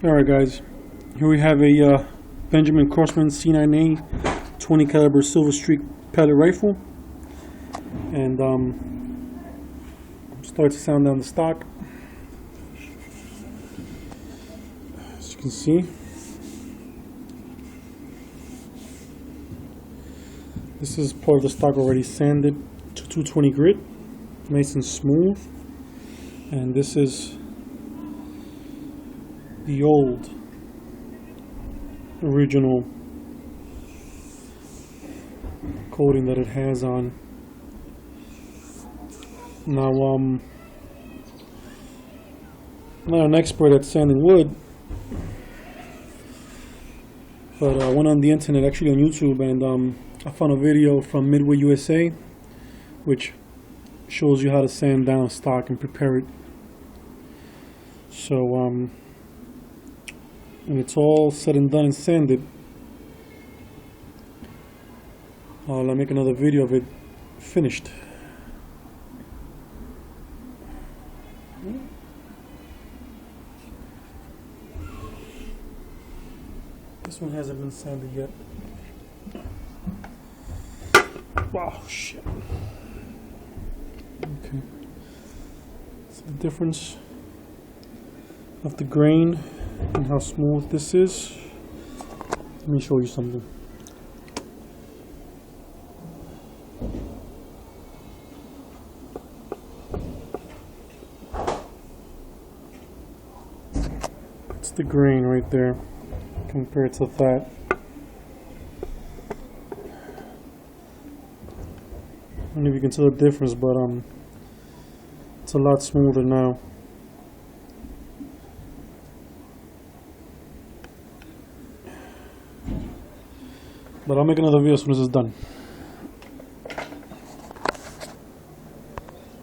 Alright guys, here we have a Benjamin Crossman C9A 20 caliber Silver Streak pellet rifle, and start to sound down the stock. As you can see, this is part of the stock already sanded to 220 grit, nice and smooth, and this is the old original coating that it has on. Now, I'm not an expert at sanding wood, but I went on the internet, actually on YouTube, and I found a video from Midway USA which shows you how to sand down stock and prepare it. So when it's all said and done and sanded, I'll make another video of it finished. This one hasn't been sanded yet. Wow, shit. Okay. So the difference of the grain and how smooth this is. Let me show you something. It's the grain right there compared to that. I don't know if you can tell the difference, but it's a lot smoother now. But I'll make another video as soon as it's done.